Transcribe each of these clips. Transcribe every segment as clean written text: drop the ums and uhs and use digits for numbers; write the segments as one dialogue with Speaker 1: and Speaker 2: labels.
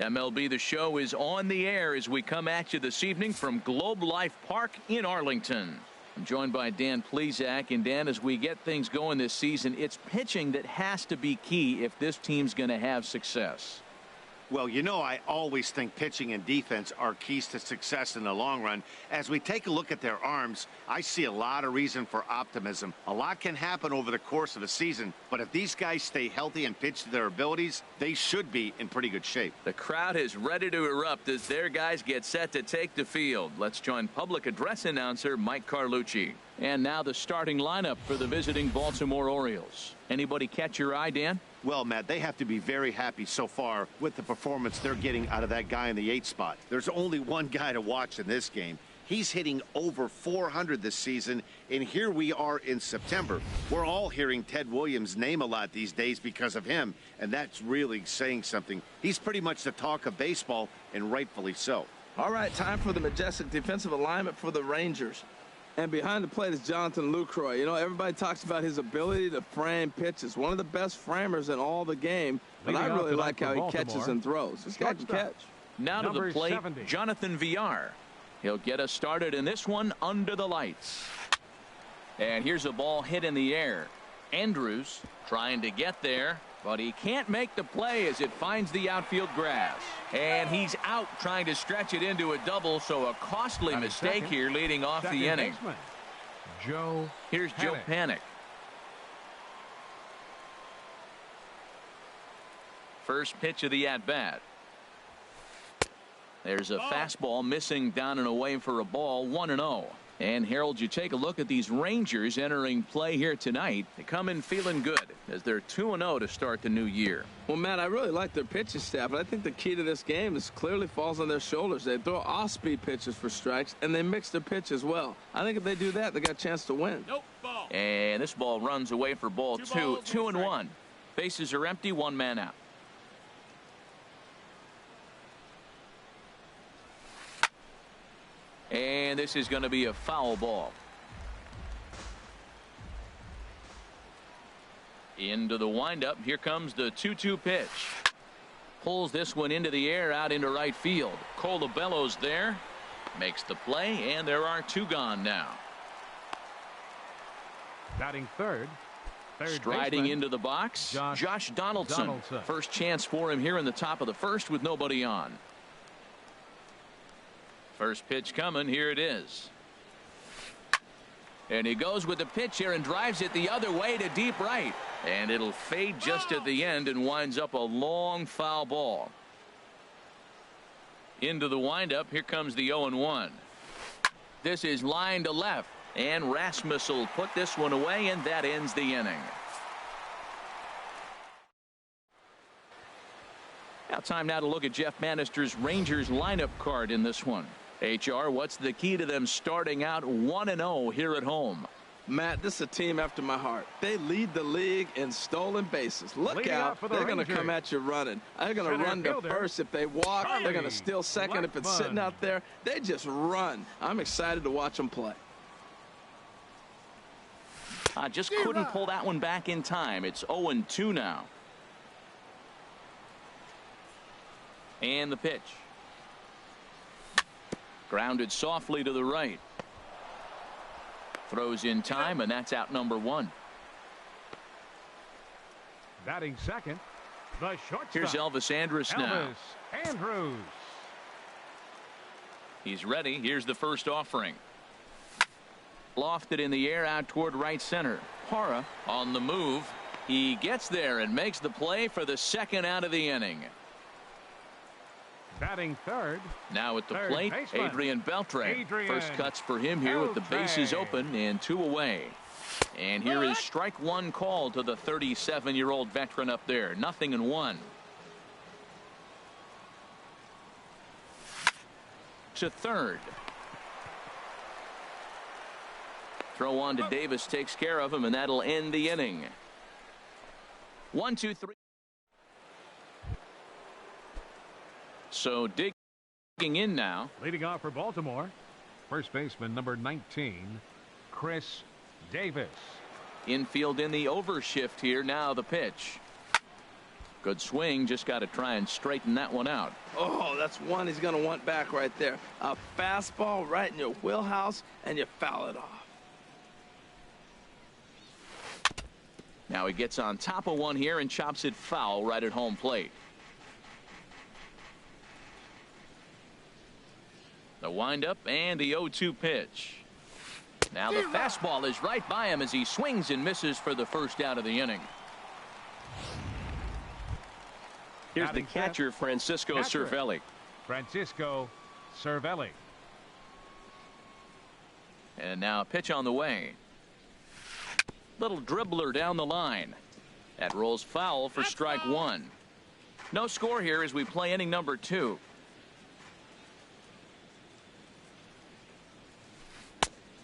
Speaker 1: MLB The Show is on the air as we come at you this evening from Globe Life Park in Arlington. I'm joined by Dan Plesac. And Dan, as we get things going this season, it's pitching that has to be key if this team's going to have success.
Speaker 2: Well, you know, I always think pitching and defense are keys to success in the long run. As we take a look at their arms, I see a lot of reason for optimism. A lot can happen over the course of the season, but if these guys stay healthy and pitch to their abilities, they should be in pretty good shape.
Speaker 1: The crowd is ready to erupt as their guys get set to take the field. Let's join public address announcer Mike Carlucci. And now the starting lineup for the visiting Baltimore Orioles. Anybody catch your eye, Dan?
Speaker 2: Well, Matt, they have to be very happy so far with the performance they're getting out of that guy in the 8th spot. There's only one guy to watch in this game. He's hitting over 400 this season, and here we are in September. We're all hearing Ted Williams' name a lot these days because of him, and that's really saying something. He's pretty much the talk of baseball, and rightfully so.
Speaker 3: All right, time for the majestic defensive alignment for the Rangers. And behind the plate is Jonathan Lucroy. You know, everybody talks about his ability to frame pitches. One of the best framers in all the game. But I really like how he catches and throws. This guy can catch.
Speaker 1: Now to the plate, 70. Jonathan Villar. He'll get us started in this one under the lights. And here's a ball hit in the air. Andrews trying to get there, but he can't make the play as it finds the outfield grass. And he's out trying to stretch it into a double, so a costly mistake here leading off the inning. Here's Joe Panik. First pitch of the at-bat. There's a fastball missing down and away for a ball, 1-0. And Harold, you take a look at these Rangers entering play here tonight. They come in feeling good as they're 2-0 to start the new year.
Speaker 3: Well, Matt, I really like their pitching staff, but I think the key to this game is clearly falls on their shoulders. They throw off-speed pitches for strikes, and they mix their pitch as well. I think if they do that, they got a chance to win.
Speaker 1: And this ball runs away for ball two. 2-1. Bases are empty, one man out. And this is going to be a foul ball. Into the windup. Here comes the 2-2 pitch. Pulls this one into the air out into right field. Colabello's there. Makes the play, and there are two gone now.
Speaker 4: Batting third.
Speaker 1: Striding into the box, Josh Donaldson. First chance for him here in the top of the first with nobody on. First pitch coming. Here it is. And he goes with the pitch here and drives it the other way to deep right. And it'll fade just at the end and winds up a long foul ball. Into the windup. Here comes the 0-1. This is line to left. And Rasmus will put this one away, and that ends the inning. Now time now to look at Jeff Bannister's Rangers lineup card in this one. HR, what's the key to them starting out 1-0 here at home?
Speaker 3: Matt, this is a team after my heart. They lead the league in stolen bases. Look out. They're going to come at you running. They're going to run to first if they walk. They're going to steal second if it's sitting out there. They just run. I'm excited to watch them play.
Speaker 1: Just couldn't pull that one back in time. It's 0-2 now. And the pitch. Grounded softly to the right. Throws in time, and that's out number one.
Speaker 4: Batting second, the shortstop.
Speaker 1: Here's Elvis Andrus now.
Speaker 4: Andrews.
Speaker 1: He's ready. Here's the first offering. Lofted in the air out toward right center. Hara on the move. He gets there and makes the play for the second out of the inning.
Speaker 4: Batting third.
Speaker 1: Now at the plate, Adrian Beltre. First cuts for him here with the bases open and two away. And here is strike one called to the 37-year-old veteran up there. 0-1. To third. Throw on to Davis takes care of him, and that'll end the inning. 1, 2, 3. So digging in now.
Speaker 4: Leading off for Baltimore, first baseman number 19, Chris Davis.
Speaker 1: Infield in the overshift here. Now the pitch. Good swing, just got to try and straighten that one out.
Speaker 3: Oh, that's one he's going to want back right there. A fastball right in your wheelhouse, and you foul it off.
Speaker 1: Now he gets on top of one here and chops it foul right at home plate. The windup and the 0-2 pitch. Now the fastball is right by him as he swings and misses for the first out of the inning.
Speaker 5: Here's the catcher, Francisco Cervelli.
Speaker 4: Francisco Cervelli.
Speaker 1: And now a pitch on the way. Little dribbler down the line. That rolls foul for strike one. No score here as we play inning number 2.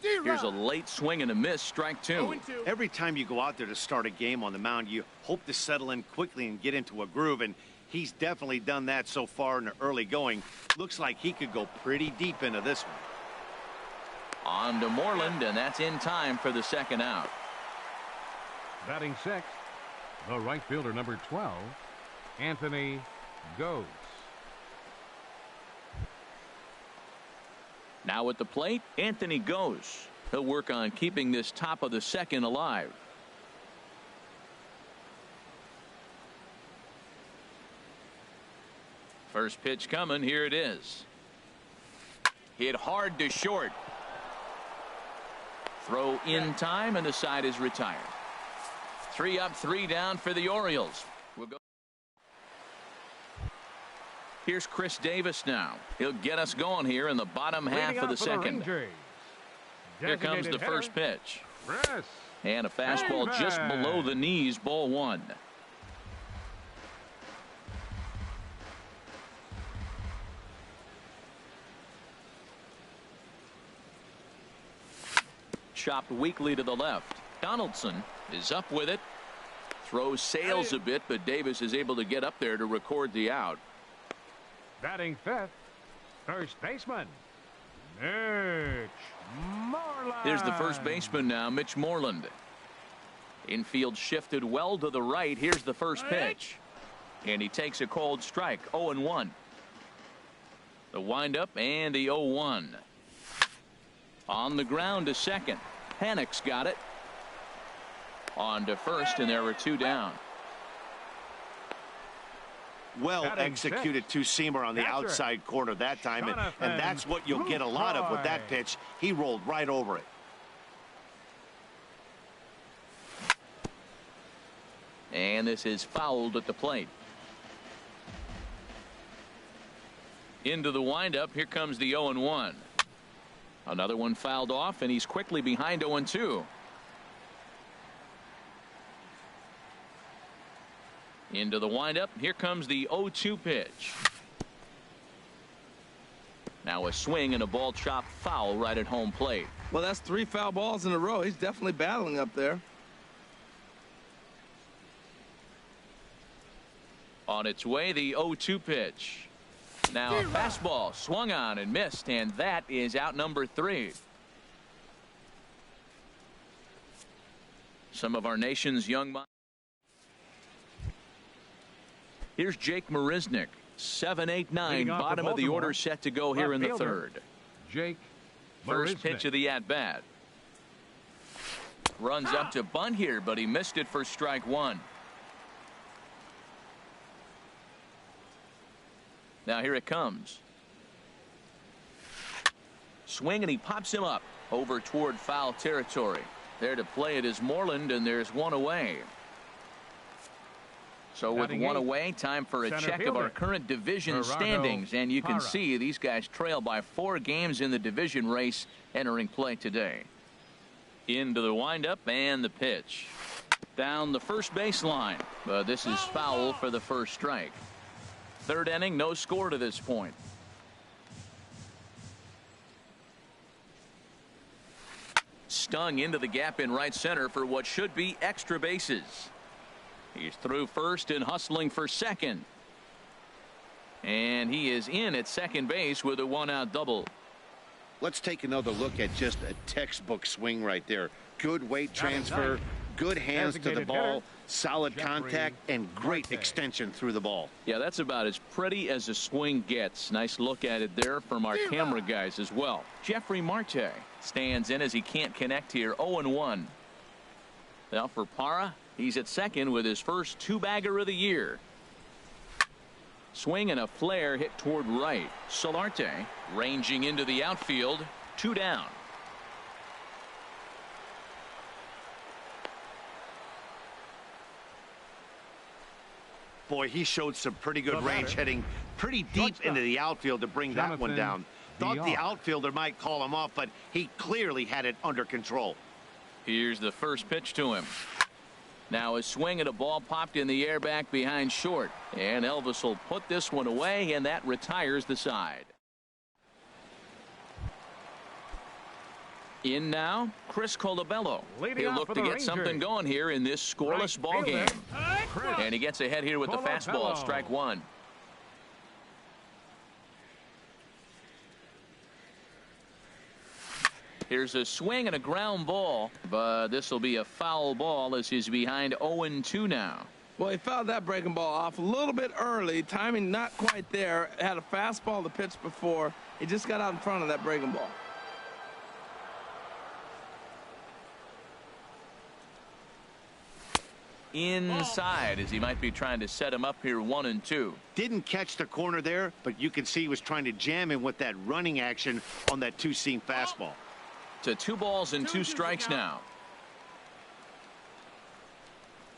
Speaker 1: Here's a late swing and a miss, strike 2.
Speaker 2: Every time you go out there to start a game on the mound, you hope to settle in quickly and get into a groove, and he's definitely done that so far in the early going. Looks like he could go pretty deep into this one.
Speaker 1: On to Moreland, and that's in time for the second out.
Speaker 4: Batting sixth, the right fielder, number 12, Anthony Goes.
Speaker 1: Now at the plate, Anthony Goes. He'll work on keeping this top of the second alive. First pitch coming. Here it is. Hit hard to short. Throw in time, and the side is retired. 3 up, 3 down for the Orioles. We'll go. Here's Chris Davis now. He'll get us going here in the bottom half of the second. Here comes the first pitch. And a fastball just below the knees, ball 1. Chopped weakly to the left. Donaldson is up with it. Throws sails a bit, but Davis is able to get up there to record the out.
Speaker 4: Batting fifth, first baseman, Mitch Moreland.
Speaker 1: Here's the first baseman now, Mitch Moreland. Infield shifted well to the right. Here's the first pitch. And he takes a cold strike, 0-1. The windup and the 0-1. On the ground to second. Panic's got it. On to first, and there were 2 down.
Speaker 2: Well executed two-seamer on the outside corner that time, and that's what you'll get a lot of with that pitch. He rolled right over it.
Speaker 1: And this is fouled at the plate. Into the windup. Here comes the 0-1. Another one fouled off, and he's quickly behind 0-2. Into the windup. Here comes the 0-2 pitch. Now a swing and a ball chopped foul right at home plate.
Speaker 3: Well, that's 3 foul balls in a row. He's definitely battling up there.
Speaker 1: On its way, the 0-2 pitch. Now a fastball swung on and missed, and that is out number 3. Some of our nation's young minds. Here's Jake Marisnick, 7-8-9, bottom of the order, set to go here in the third.
Speaker 4: Jake
Speaker 1: First pitch of the at-bat. Runs up to bunt here, but he missed it for strike 1. Now here it comes. Swing, and he pops him up over toward foul territory. There to play it is Moreland, and there's 1 away. So with 1 away, time for a check of our current division standings, and you can see these guys trail by 4 games in the division race entering play today. Into the windup and the pitch. Down the first baseline. This is foul for the first strike. Third inning, no score to this point. Stung into the gap in right center for what should be extra bases. He's through first and hustling for second. And he is in at second base with a 1-out double.
Speaker 2: Let's take another look at just a textbook swing right there. Good weight transfer, Good hands to the
Speaker 4: Designated
Speaker 2: ball,
Speaker 4: hitter,
Speaker 2: solid
Speaker 4: Jeffrey
Speaker 2: contact, and great
Speaker 4: Marte.
Speaker 2: extension through the ball.
Speaker 1: Yeah, that's about as pretty as a swing gets. Nice look at it there from our camera guys as well. Jeffrey Marte stands in as he can't connect here. 0-1. Now for Parra, he's at second with his first two-bagger of the year. Swing and a flare hit toward right. Solarte ranging into the outfield. 2 down.
Speaker 2: Boy, he showed some pretty good range, heading pretty deep into the outfield to bring that one down. Thought the outfielder might call him off, but he clearly had it under control.
Speaker 1: Here's the first pitch to him. Now a swing and a ball popped in the air back behind short. And Elvis will put this one away, and that retires the side. In now, Chris Colabello. He'll look to get something going here in this scoreless ball game. And he gets ahead here with the fastball. Strike one. Here's a swing and a ground ball, but this will be a foul ball as he's behind 0-2 now.
Speaker 3: Well, he fouled that breaking ball off a little bit early. Timing not quite there. Had a fastball to pitch before. He just got out in front of that breaking ball.
Speaker 1: Inside as he might be trying to set him up here 1-2.
Speaker 2: Didn't catch the corner there, but you can see he was trying to jam him with that running action on that two-seam fastball.
Speaker 1: To 2 balls and 2 strikes now.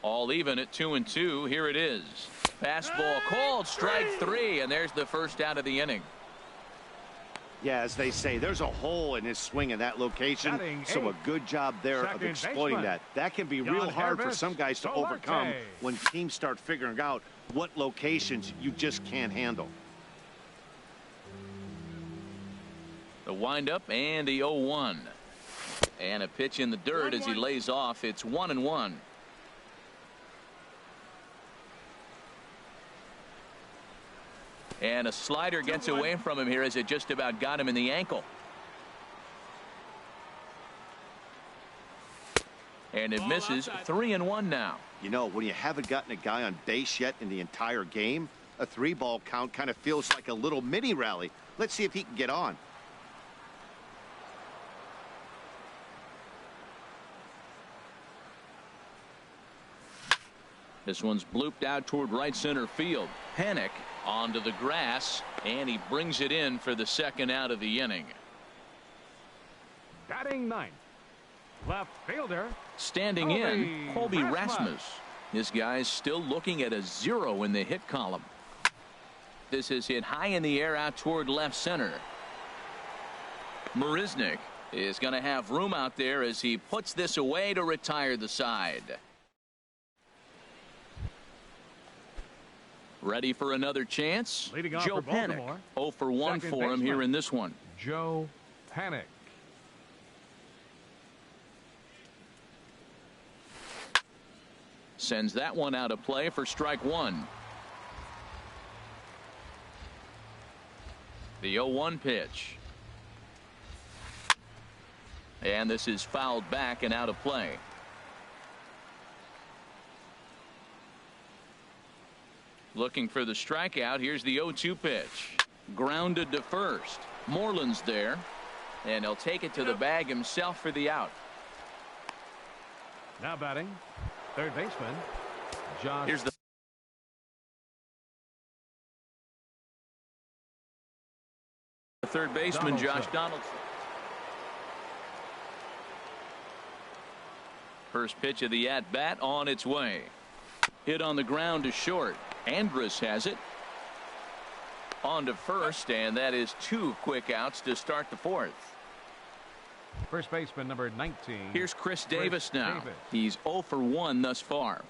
Speaker 1: All even at 2-2. Here it is. Fastball called, strike 3, and there's the first out of the inning.
Speaker 2: Yeah, as they say, there's a hole in his swing in that location, so a good job there of exploiting that. That can be real hard for some guys to overcome when teams start figuring out what locations you just can't handle.
Speaker 1: The windup and the 0-1. And a pitch in the dirt as he lays off. It's 1-1. And a slider gets away from him here as it just about got him in the ankle. And it misses. 3-1 now.
Speaker 2: You know, when you haven't gotten a guy on base yet in the entire game, a 3-ball count kind of feels like a little mini rally. Let's see if he can get on.
Speaker 1: This one's blooped out toward right center field. Panic onto the grass, and he brings it in for the second out of the inning.
Speaker 4: Batting ninth, left fielder.
Speaker 1: Standing in, Colby Rasmus. This guy's still looking at a 0 in the hit column. This is hit high in the air out toward left center. Marisnick is going to have room out there as he puts this away to retire the side. Ready for another chance? Joe Panic. 0 for 1 for him here in this one.
Speaker 4: Joe Panic.
Speaker 1: Sends that one out of play for strike 1. The 0-1 pitch. And this is fouled back and out of play. Looking for the strikeout. Here's the 0-2 pitch. Grounded to first. Moreland's there. And he'll take it to the bag himself for the out.
Speaker 4: Now batting, third baseman, Josh.
Speaker 1: Here's the third baseman, Josh Donaldson. First pitch of the at-bat on its way. Hit on the ground to short. Andrus has it. On to first, and that is 2 quick outs to start the 4th.
Speaker 4: First baseman number 19.
Speaker 1: Here's Chris Davis now. He's 0 for 1 thus far.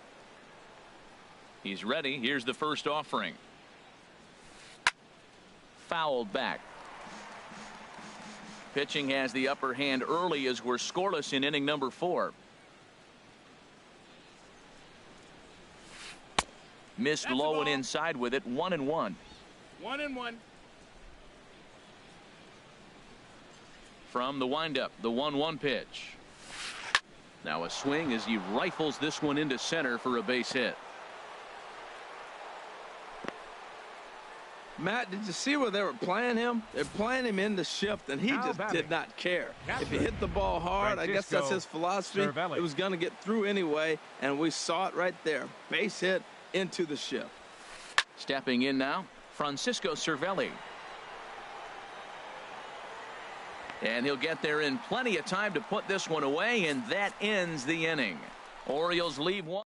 Speaker 1: He's ready. Here's the first offering. Fouled back. Pitching has the upper hand early as we're scoreless in inning number 4. Missed low and inside with it. 1-1.
Speaker 3: 1-1.
Speaker 1: From the windup, the 1-1 pitch. Now a swing as he rifles this one into center for a base hit.
Speaker 3: Matt, did you see where they were playing him? They're playing him in the shift, and he just did not care. If he hit the ball hard, I guess that's his philosophy. It was going to get through anyway, and we saw it right there. Base hit into the shift.
Speaker 1: Stepping in now, Francisco Cervelli. And he'll get there in plenty of time to put this one away, and that ends the inning. Orioles leave one.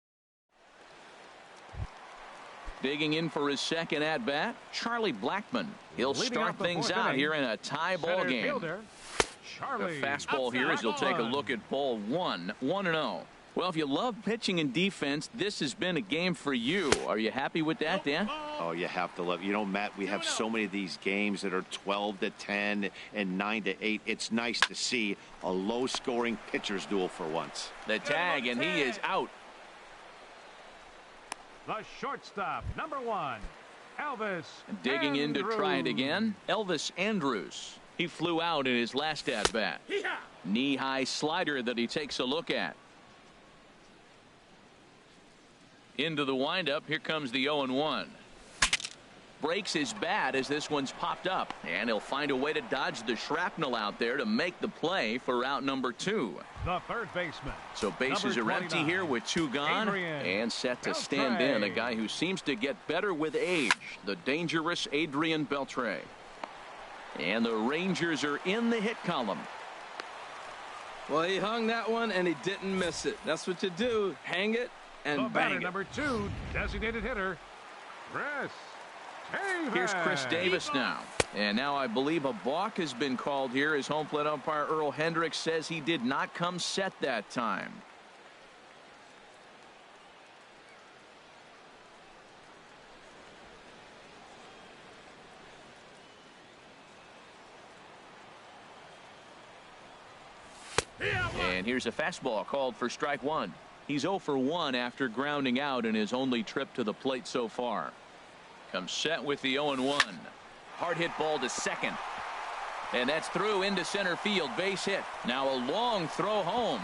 Speaker 1: Digging in for his second at-bat, Charlie Blackmon. He'll start things out here in a tie ball game. The fastball here as he'll take a look at ball one. 1-0. Well, if you love pitching and defense, this has been a game for you. Are you happy with that, Dan?
Speaker 2: Oh, you have to love it. You know, Matt, we have so many of these games that are 12-10 and 9-8. It's nice to see a low-scoring pitcher's duel for once.
Speaker 1: The tag, and he is out.
Speaker 4: The shortstop, number 1, Elvis
Speaker 1: Digging in to
Speaker 4: Andrews.
Speaker 1: try it again, Elvis Andrews. He flew out in his last at-bat. Knee-high slider that he takes a look at. Into the windup. Here comes the 0-1. Breaks his bat as this one's popped up, and he'll find a way to dodge the shrapnel out there to make the play for out number 2.
Speaker 4: The third baseman.
Speaker 1: So bases are empty here with 2 gone, and set to stand in a guy who seems to get better with age, the dangerous Adrian Beltre. And the Rangers are in the hit column.
Speaker 3: Well, he hung that one and he didn't miss it. That's what you do. Hang it and bang it.
Speaker 4: Number 2, designated hitter, Chris Davis.
Speaker 1: Here's Chris Davis now. And now I believe a balk has been called here as home plate umpire Earl Hendricks says he did not come set that time. And here's a fastball called for strike 1. He's 0 for 1 after grounding out in his only trip to the plate so far. Comes set with the 0-1. Hard hit ball to second. And that's through into center field. Base hit. Now a long throw home.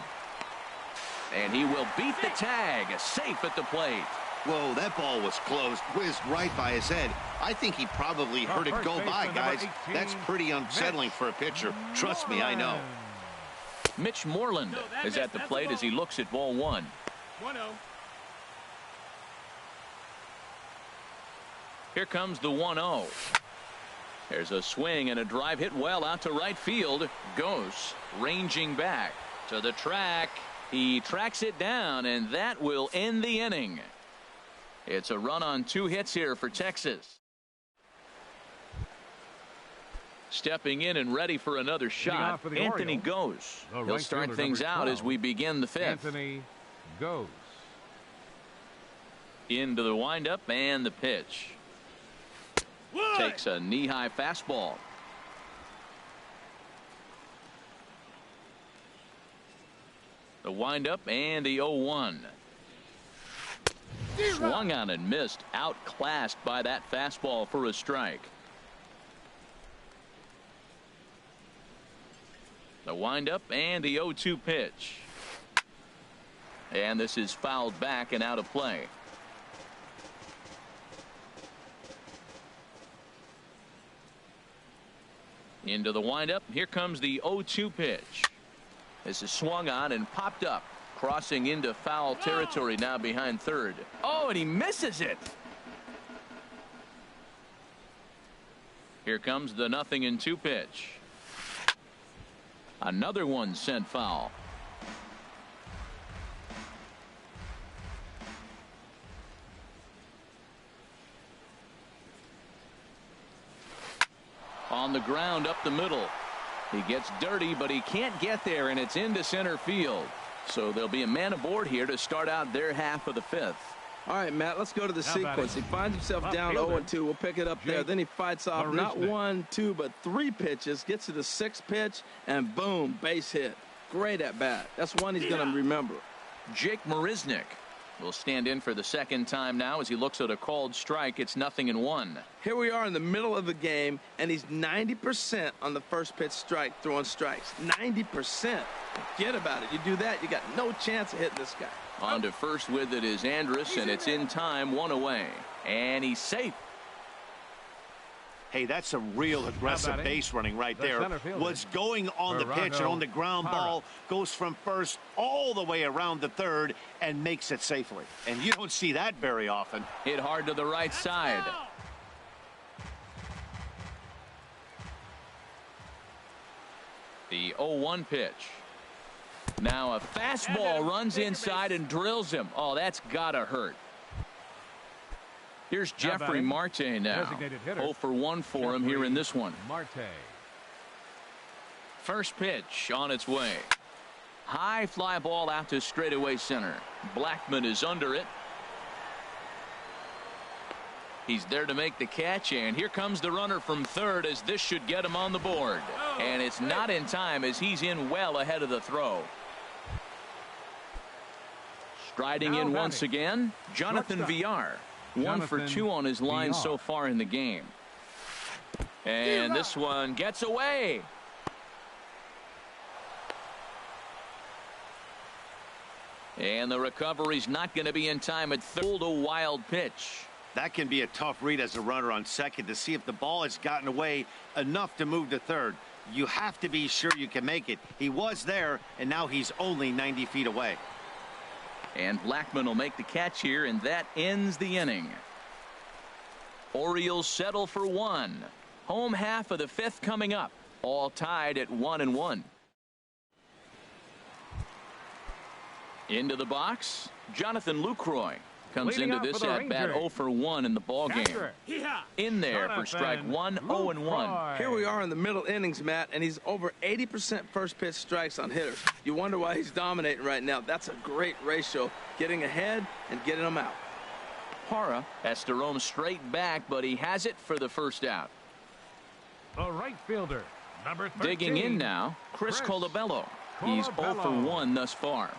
Speaker 1: And he will beat the tag. Safe at the plate.
Speaker 2: Whoa, that ball was close. Whizzed right by his head. I think he probably heard it go by, guys. That's pretty unsettling for a pitcher. Trust me, I know.
Speaker 1: Mitch Moreland is at the plate as he looks at ball 1.
Speaker 6: 1-0.
Speaker 1: Here comes the 1-0. There's a swing and a drive hit well out to right field. Goes ranging back to the track. He tracks it down, and that will end the inning. It's a run on 2 hits here for Texas. Stepping in and ready for another shot, Anthony Goes. He'll start things out as we begin the 5th.
Speaker 4: Anthony Goes.
Speaker 1: Into the windup and the pitch. Takes a knee-high fastball. The windup and the 0-1. Swung on and missed. Outclassed by that fastball for a strike. The windup and the 0-2 pitch. And this is fouled back and out of play. Into the windup. Here comes the 0-2 pitch. This is swung on and popped up. Crossing into foul territory now behind third. Oh, and he misses it. Here comes the 0-2 pitch. Another one sent foul. On the ground up the middle. He gets dirty, but he can't get there, and it's into center field. So there'll be a man aboard here to start out their half of the 5th.
Speaker 3: All right, Matt, let's go to the sequence. He finds himself down 0-2. We'll pick it up there. Then he fights off not 1, 2, but 3 pitches. Gets to the 6th pitch, and boom, base hit. Great at bat. That's one he's going to remember.
Speaker 1: Jake Marisnick will stand in for the second time now as he looks at a called strike. It's 0-1.
Speaker 3: Here we are in the middle of the game, and he's 90% on the first pitch strike, throwing strikes. 90%. Forget about it. You do that, you got no chance of hitting this guy.
Speaker 1: On to first with it is Andrus, and it's in time, 1 away. And he's safe.
Speaker 2: Hey, that's a real aggressive base running right there. What's going on the pitch and on the ground ball goes from first all the way around the third and makes it safely. And you don't see that very often.
Speaker 1: Hit hard to the right side. The 0-1 pitch. Now a fastball runs inside and drills him. Oh, that's gotta hurt. Here's Jeffrey Marte now. 0 for 1 for him here in this one.
Speaker 4: Marte.
Speaker 1: First pitch on its way. High fly ball out to straightaway center. Blackmon is under it. He's there to make the catch, and here comes the runner from third as this should get him on the board. And it's not in time as he's in well ahead of the throw. Striding in once again, Jonathan Villar. 1 for 2 on his line so far in the game. And this one gets away. And the recovery's not going to be in time at third. A wild pitch.
Speaker 2: That can be a tough read as a runner on second to see if the ball has gotten away enough to move to third. You have to be sure you can make it. He was there, and now he's only 90 feet away.
Speaker 1: And Blackmon will make the catch here, and that ends the inning. Orioles settle for 1. Home half of the 5th coming up. All tied at 1-1. Into the box, Jonathan Lucroy comes into this at bat 0 for 1 in the ball game. In there for strike 1, 0-1.
Speaker 3: Here we are in the middle innings, Matt, and he's over 80% first pitch strikes on hitters. You wonder why he's dominating right now. That's a great ratio, getting ahead and getting them out.
Speaker 1: Parra has to roam straight back, but he has it for the first out.
Speaker 4: The right fielder, number 13.
Speaker 1: Digging in now, Chris Colabello. He's 0 for 1 thus far.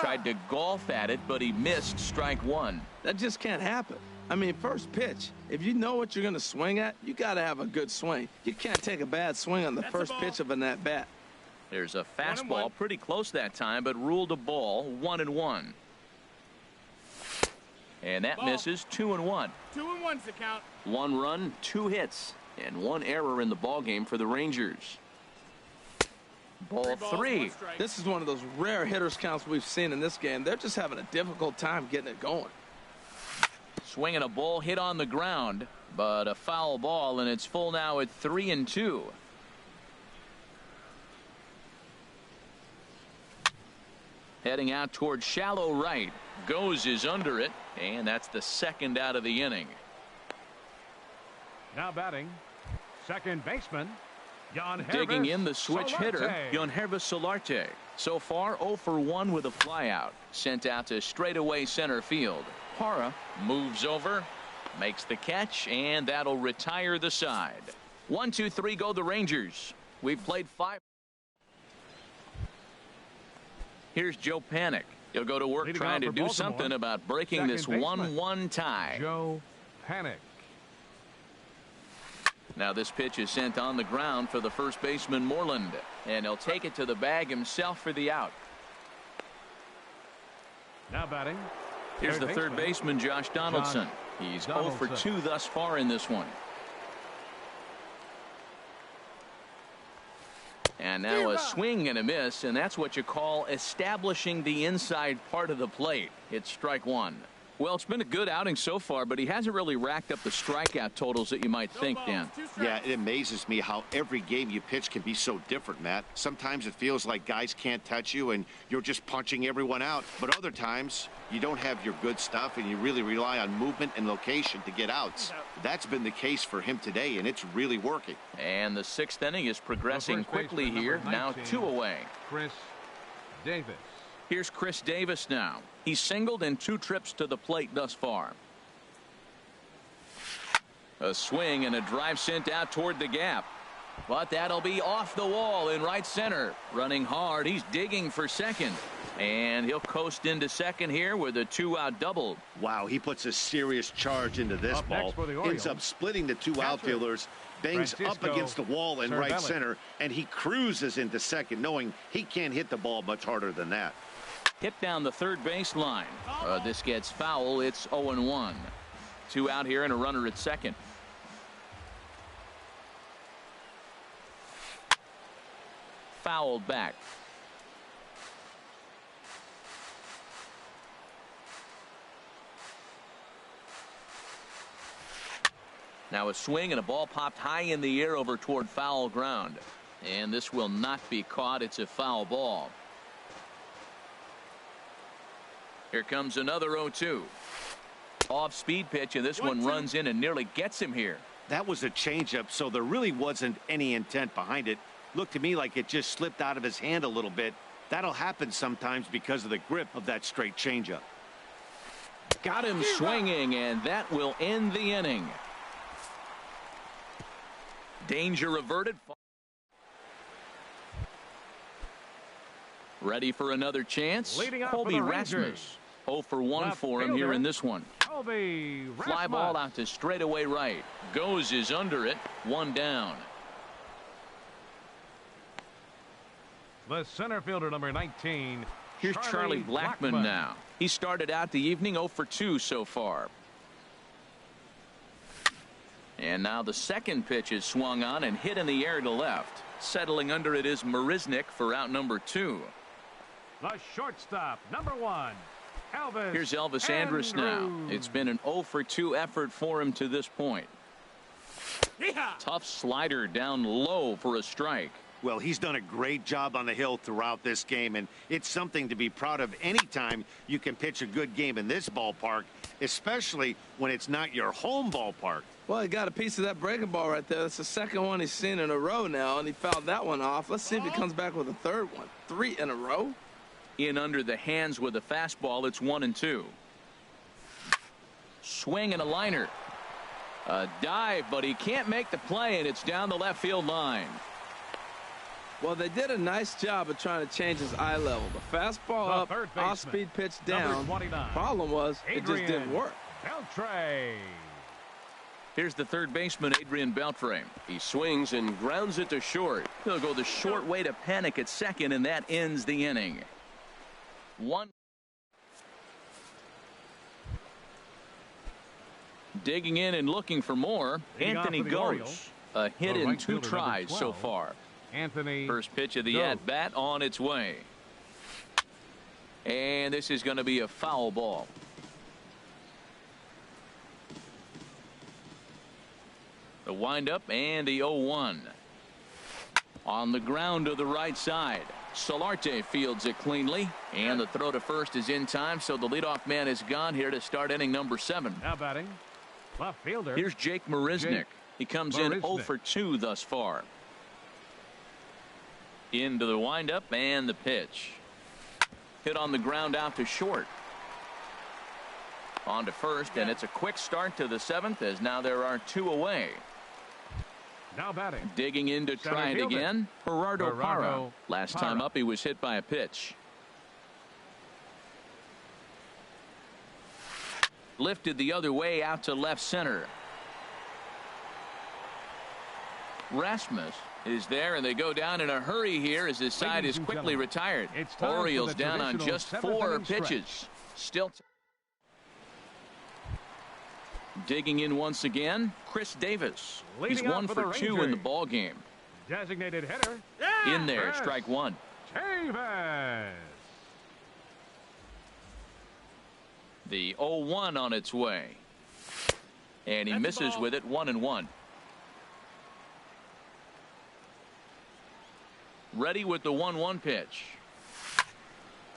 Speaker 1: Tried to golf at it, but he missed strike 1.
Speaker 3: That just can't happen. I mean, first pitch, if you know what you're going to swing at, you got to have a good swing. You can't take a bad swing on the first pitch of an at-bat.
Speaker 1: There's a fastball pretty close that time, but ruled a ball, 1-1. And that misses, 2-1.
Speaker 6: 2-1's the count.
Speaker 1: 1 run, 2 hits, and 1 error in the ball game for the Rangers. Ball 3.
Speaker 3: This is one of those rare hitters counts we've seen in this game. They're just having a difficult time getting it going.
Speaker 1: Swinging a ball hit on the ground, but a foul ball, and it's full now at 3-2. Heading out toward shallow right. Goes is under it, and that's the second out of the inning.
Speaker 4: Now batting, second baseman.
Speaker 1: Digging in the switch hitter, Yangervis Solarte. So far, 0 for 1 with a flyout. Sent out to straightaway center field. Parra moves over, makes the catch, and that'll retire the side. 1, 2, 3 go the Rangers. We've played 5. Here's Joe Panik. He'll go to work
Speaker 4: Leading
Speaker 1: trying to do
Speaker 4: Baltimore,
Speaker 1: something about breaking this 1-1 tie.
Speaker 4: Joe Panik.
Speaker 1: Now this pitch is sent on the ground for the first baseman Moreland, and he'll take it to the bag himself for the out.
Speaker 4: Now batting.
Speaker 1: Here's the third baseman Josh Donaldson. He's 0 for 2 thus far in this one. And now a swing and a miss, and that's what you call establishing the inside part of the plate. It's strike 1. Well, it's been a good outing so far, but he hasn't really racked up the strikeout totals that you might think, Dan.
Speaker 2: Yeah, it amazes me how every game you pitch can be so different, Matt. Sometimes it feels like guys can't touch you and you're just punching everyone out. But other times you don't have your good stuff and you really rely on movement and location to get outs. That's been the case for him today, and it's really working.
Speaker 1: And the 6th inning is progressing quickly here. 19, now 2 away.
Speaker 4: Chris Davis.
Speaker 1: Here's Chris Davis now. He's singled in 2 trips to the plate thus far. A swing and a drive sent out toward the gap. But that'll be off the wall in right center. Running hard. He's digging for second. And he'll coast into second here with a 2-out double.
Speaker 2: Wow, he puts a serious charge into this ball. Ends up splitting the two outfielders, bangs up against the wall in right center, and he cruises into second, knowing he can't hit the ball much harder than that.
Speaker 1: Hit down the third base line. This gets foul. It's 0-1. 2 out here and a runner at second. Fouled back. Now a swing and a ball popped high in the air over toward foul ground. And this will not be caught. It's a foul ball. Here comes another 0-2. Off-speed pitch, and this one runs in and nearly gets him here.
Speaker 2: That was a changeup, so there really wasn't any intent behind it. Looked to me like it just slipped out of his hand a little bit. That'll happen sometimes because of the grip of that straight changeup.
Speaker 1: Got him swinging, and that will end the inning. Danger averted. Ready for another chance. Colby Rasmus. 0 for 1 for him here in this one. Fly ball out to straightaway right. Goes is under it. 1 down.
Speaker 4: The center fielder, number 19.
Speaker 1: Here's Charlie Blackmon now. He started out the evening 0 for 2 so far. And now the second pitch is swung on and hit in the air to left. Settling under it is Marisnick for out number 2.
Speaker 4: The shortstop, number 1.
Speaker 1: Here's Elvis Andrus now. It's been an 0 for 2 effort for him to this point. Tough slider down low for a strike.
Speaker 2: Well, he's done a great job on the hill throughout this game, and it's something to be proud of anytime you can pitch a good game in this ballpark, especially when it's not your home ballpark.
Speaker 3: Well, he got a piece of that breaking ball right there. That's the second one he's seen in a row now, and he fouled that one off. Let's see if he comes back with a third one. 3 in a row.
Speaker 1: In under the hands with a fastball. It's 1-2. Swing and a liner. A dive, but he can't make the play, and it's down the left field line.
Speaker 3: Well, they did a nice job of trying to change his eye level. The fastball up, off-speed pitch down. Problem was, it just didn't work.
Speaker 4: Beltre.
Speaker 1: Here's the third baseman, Adrian Beltre.
Speaker 5: He swings and grounds it to short.
Speaker 1: He'll go the short way to panic at second, and that ends the inning. 1. Digging in and looking for more. Anthony Goes. A hit in 2 tries so far.
Speaker 4: Anthony.
Speaker 1: First pitch of the at-bat on its way. And this is going to be a foul ball. The windup and the 0-1. On the ground to the right side. Solarte fields it cleanly, and the throw to first is in time, so the leadoff man is gone here to start inning number 7.
Speaker 4: Now batting, left fielder.
Speaker 1: Here's Jake Marisnick. He comes in 0 for 2 thus far. Into the windup and the pitch. Hit on the ground out to short. On to first, and it's a quick start to the 7th as now there are 2 away.
Speaker 4: Now batting.
Speaker 1: Digging in to try it again. Gerardo Parra. Last time up he was hit by a pitch. Lifted the other way out to left center. Rasmus is there, and they go down in a hurry here as his side is quickly retired. Orioles down on just 4 pitches. Still digging in once again, Chris Davis. He's 1 for 2 in the ball game.
Speaker 4: Designated hitter.
Speaker 1: In there, strike 1.
Speaker 4: Davis.
Speaker 1: The 0-1 on its way. And he misses with it. 1-1. Ready with the 1-1 pitch.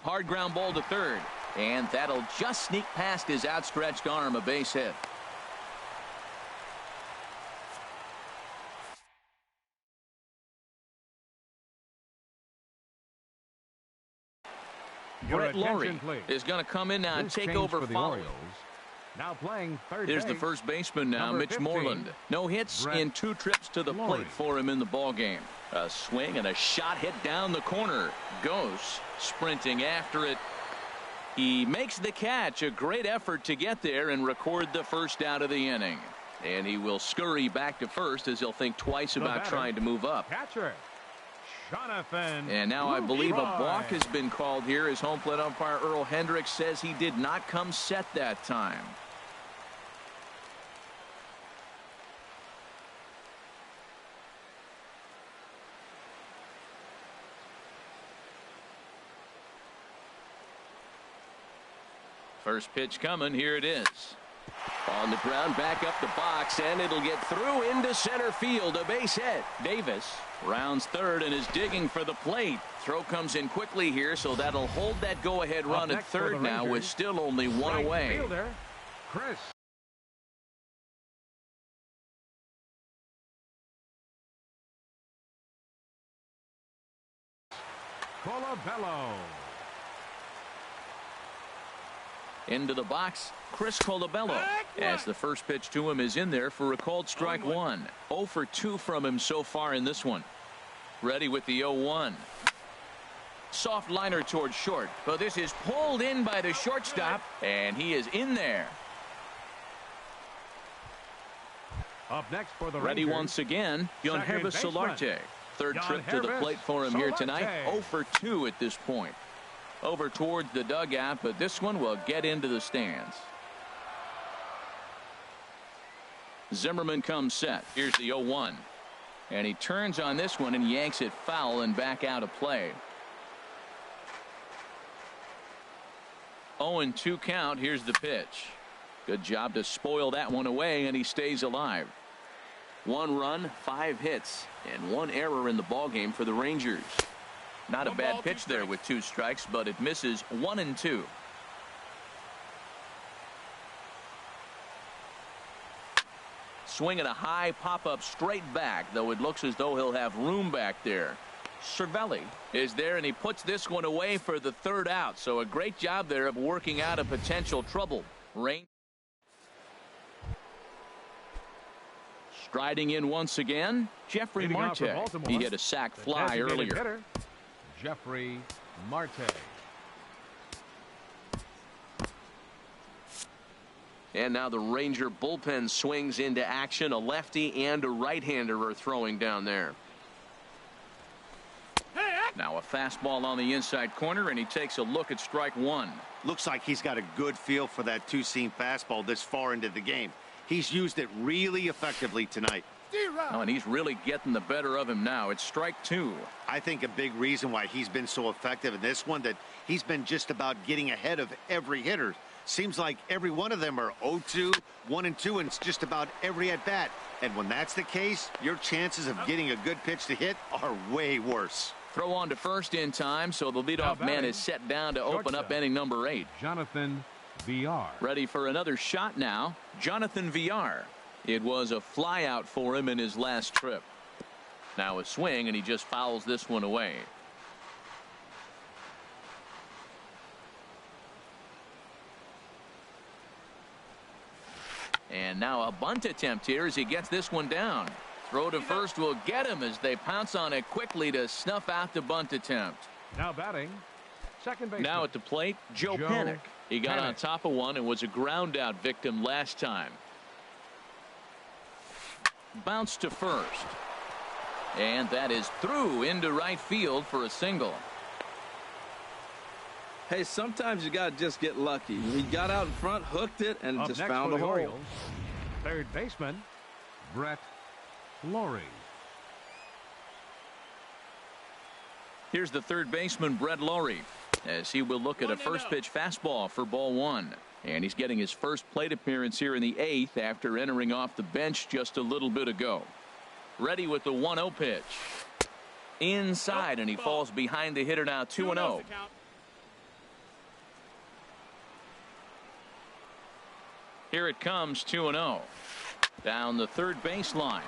Speaker 1: Hard ground ball to third. And that'll just sneak past his outstretched arm, a base hit. Brett Laurie is going to come in now and take over
Speaker 4: for the
Speaker 1: following.
Speaker 4: Orioles. Now playing third
Speaker 1: Here's
Speaker 4: base,
Speaker 1: the first baseman now,
Speaker 4: number
Speaker 1: Mitch
Speaker 4: 15,
Speaker 1: Moreland. No hits
Speaker 4: Brett
Speaker 1: in 2 trips to the plate for him in the ball game. A swing and a shot hit down the corner. Goes sprinting after it. He makes the catch. A great effort to get there and record the first out of the inning. And he will scurry back to first as he'll think twice about trying to move up.
Speaker 4: Catcher, Jonathan.
Speaker 1: And now I believe a balk has been called here as home plate umpire Earl Hendricks says he did not come set that time. First pitch coming. Here it is. On the ground, back up the box, and it'll get through into center field. A base hit. Davis rounds third and is digging for the plate. Throw comes in quickly here, so that'll hold that go-ahead run at third now with still only one away.
Speaker 4: Fielder, Chris. Colabello.
Speaker 1: Into the box, Chris Colabello, as the first pitch to him is in there for a called strike one. 0 for 2 from him so far in this one. Ready with the 0-1. Soft liner towards short, but this is pulled in by the shortstop, and he is in there.
Speaker 4: Up next for the
Speaker 1: Ready
Speaker 4: Rangers,
Speaker 1: once again, Yonhervis Solarte. Third trip to the plate for him here tonight. 0 for 2 at this point. Over towards the dugout, but this one will get into the stands. Zimmerman comes set. Here's the 0-1. And he turns on this one and yanks it foul and back out of play. 0-2 count. Here's the pitch. Good job to spoil that one away, and he stays alive. 1 run, 5 hits, and 1 error in the ballgame for the Rangers. Not a bad pitch there with 2 strikes, but it misses 1-2. Swinging a high pop-up straight back, though it looks as though he'll have room back there. Cervelli is there, and he puts this one away for the 3rd out. So a great job there of working out a potential trouble. Striding in once again, Jeffrey Marte. He hit a sac fly earlier.
Speaker 4: Hitter, Jeffrey Marte.
Speaker 5: And now the Ranger bullpen swings into action. A lefty and a right-hander are throwing down there.
Speaker 1: Now a fastball on the inside corner, and he takes a look at strike 1.
Speaker 2: Looks like he's got a good feel for that 2-seam fastball this far into the game. He's used it really effectively tonight.
Speaker 1: Oh, and he's really getting the better of him now. It's strike 2.
Speaker 2: I think a big reason why he's been so effective in this one, that he's been just about getting ahead of every hitter. Seems like every one of them are 0-2, 1-2, and it's just about every at-bat. And when that's the case, your chances of getting a good pitch to hit are way worse.
Speaker 1: Throw on to first in time, so the leadoff man is set down to open up inning number 8.
Speaker 4: Jonathan Villar.
Speaker 1: Ready for another shot now, Jonathan Villar. It was a fly out for him in his last trip. Now a swing, and he just fouls this one away. And now a bunt attempt here as he gets this one down. Throw to first will get him as they pounce on it quickly to snuff out the bunt attempt.
Speaker 4: Now batting, second base.
Speaker 1: Now at the plate, Joe Panik. He got on top of one and was a ground out victim last time. Bounce to first. And that is through into right field for a single.
Speaker 3: Hey, sometimes you got to just get lucky. He got out in front, hooked it, and
Speaker 4: Up
Speaker 3: just
Speaker 4: next
Speaker 3: found
Speaker 4: for
Speaker 3: a
Speaker 4: the
Speaker 3: hole.
Speaker 4: Orioles, third baseman, Brett Lawrie.
Speaker 1: Here's the third baseman, Brett Lawrie, as he will look at a first pitch fastball for ball 1. And he's getting his first plate appearance here in the 8th after entering off the bench just a little bit ago. Ready with the 1-0 pitch. Inside, and he falls behind the hitter now, 2-0. Here it comes, 2-0. Down the third baseline.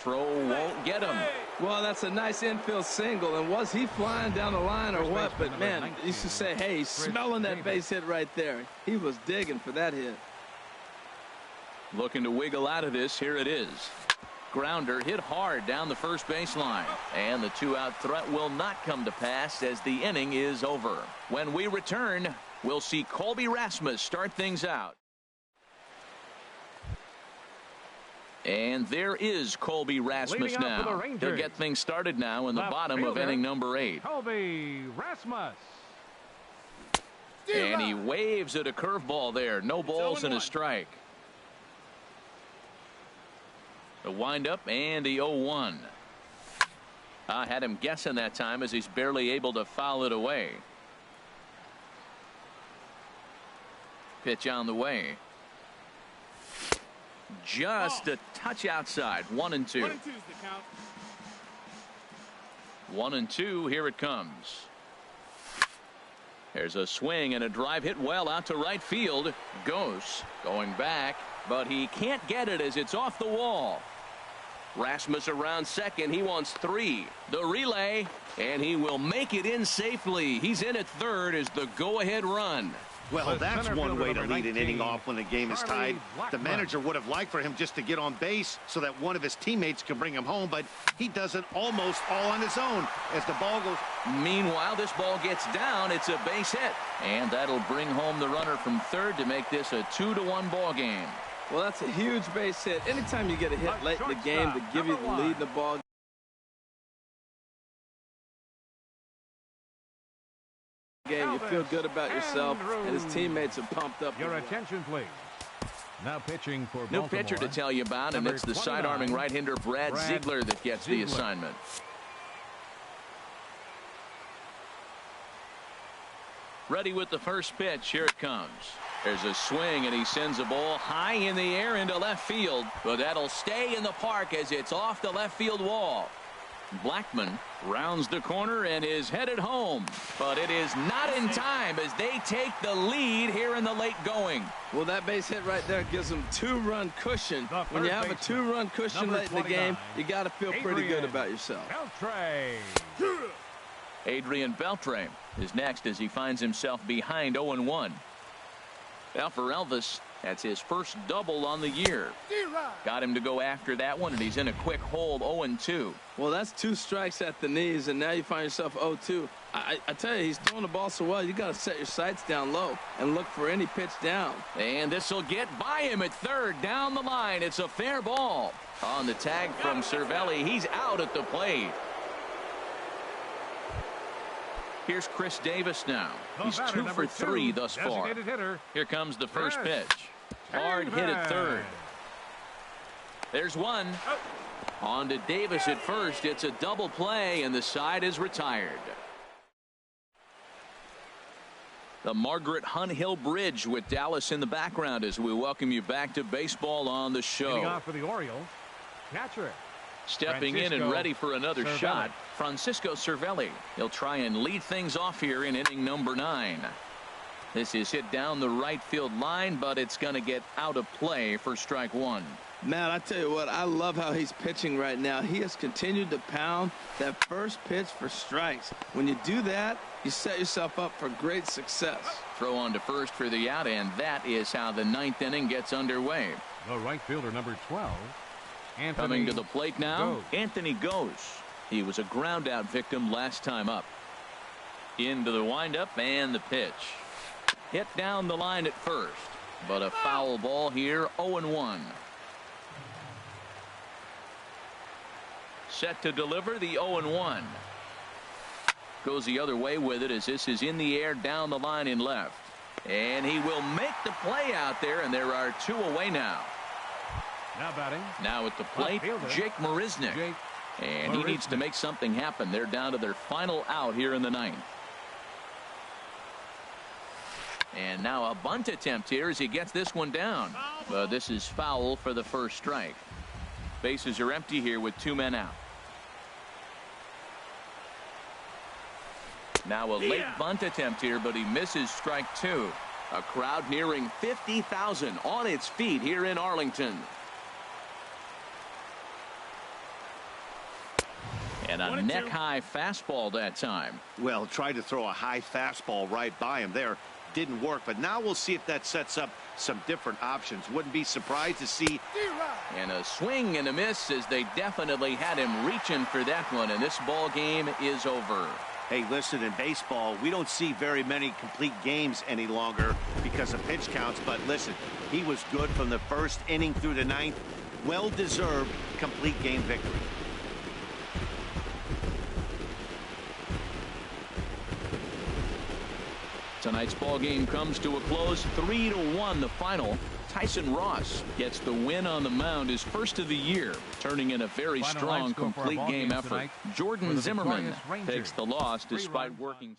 Speaker 1: throw won't get him.
Speaker 3: Well, that's a nice infield single, and was he flying down the line or what? But, man, you should say, hey, he's smelling that base hit right there. He was digging for that hit.
Speaker 1: Looking to wiggle out of this. Here it is. Grounder hit hard down the first baseline, and the two-out threat will not come to pass as the inning is over. When we return, we'll see Colby Rasmus start things out. And there is Colby Rasmus now. He'll get things started now in the bottom of inning number 8.
Speaker 4: Colby Rasmus.
Speaker 1: And he waves at a curveball there. No balls and a strike. The windup and the 0-1. I had him guessing that time as he's barely able to foul it away. Pitch on the way. Just a touch outside. 1-2. 1-2. Here it comes. There's a swing and a drive hit well out to right field. Goes going back, but he can't get it as it's off the wall. Rasmus around second. He wants 3. The relay, and he will make it in safely. He's in at third as the go-ahead run.
Speaker 2: Well, that's one way to lead an inning off when the game is tied. The manager would have liked for him just to get on base so that one of his teammates could bring him home, but he does it almost all on his own as the ball goes.
Speaker 1: Meanwhile, this ball gets down. It's a base hit, and that'll bring home the runner from third to make this a 2-1 ball game.
Speaker 3: Well, that's a huge base hit. Anytime you get a hit late in the game to give you the lead in the ball game, you feel good about yourself, and his teammates are pumped up.
Speaker 4: Your attention, please. Now pitching for
Speaker 1: Baltimore. New pitcher to tell you about, and it's the side-arming right-hander Brad Ziegler that gets the assignment. Ready with the first pitch. Here it comes. There's a swing, and he sends a ball high in the air into left field, but that'll stay in the park as it's off the left field wall. Blackman rounds the corner and is headed home, but it is not in time as they take the lead here in the late going.
Speaker 3: Well, that base hit right there gives them 2-run cushion. When you have a 2-run cushion late in the game, you got to feel pretty good about yourself.
Speaker 1: Adrian Beltre is next as he finds himself behind 0-1. Now for Elvis, that's his first double on the year. Got him to go after that one, and he's in a quick hold. 0-2.
Speaker 3: Well, that's 2 strikes at the knees, and now you find yourself 0-2. I tell you, he's throwing the ball so well, you got to set your sights down low and look for any pitch down.
Speaker 1: And this will get by him at third down the line. It's a fair ball. On the tag from Cervelli, he's out at the plate. Here's Chris Davis now. He's 2 for 3 thus far. Here comes the first pitch. Hard hit at third. There's one. On to Davis at first. It's a double play, and the side is retired. The Margaret Hunt Hill Bridge with Dallas in the background as we welcome you back to baseball on the show.
Speaker 4: Getting off for the Orioles, catcher.
Speaker 1: Stepping in and ready for another shot, Francisco Cervelli. He'll try and lead things off here in inning number 9. This is hit down the right field line, but it's going to get out of play for strike 1.
Speaker 3: Man, I tell you what, I love how he's pitching right now. He has continued to pound that first pitch for strikes. When you do that, you set yourself up for great success.
Speaker 1: Throw on to first for the out, and that is how the 9th inning gets underway.
Speaker 4: The right fielder, number 12. Anthony
Speaker 1: coming to the plate now,
Speaker 4: goes.
Speaker 1: Anthony goes. He was a ground out victim last time up. Into the windup and the pitch. Hit down the line at first, but a foul ball here. 0-1. Set to deliver the 0-1. Goes the other way with it as this is in the air down the line in left. And he will make the play out there, and there are 2 away now.
Speaker 4: Now batting.
Speaker 1: Now at the plate, Jake Marisnick. And he needs to make something happen. They're down to their final out here in the 9th. And now a bunt attempt here as he gets this one down. But this is foul for the first strike. Bases are empty here with 2 men out. Now a late bunt attempt here, but he misses strike 2. A crowd nearing 50,000 on its feet here in Arlington. And a neck-high fastball that time.
Speaker 2: Well, tried to throw a high fastball right by him there. Didn't work, but now we'll see if that sets up some different options. Wouldn't be surprised to see.
Speaker 1: And a swing and a miss, as they definitely had him reaching for that one, and this ball game is over.
Speaker 2: Hey, listen, in baseball, we don't see very many complete games any longer because of pitch counts, but listen, he was good from the first inning through the ninth. Well-deserved complete game victory.
Speaker 1: Tonight's ball game comes to a close, 3-1 the final. Tyson Ross gets the win on the mound, his first of the year, turning in a very strong complete game effort. Jordan Zimmerman takes the loss despite working.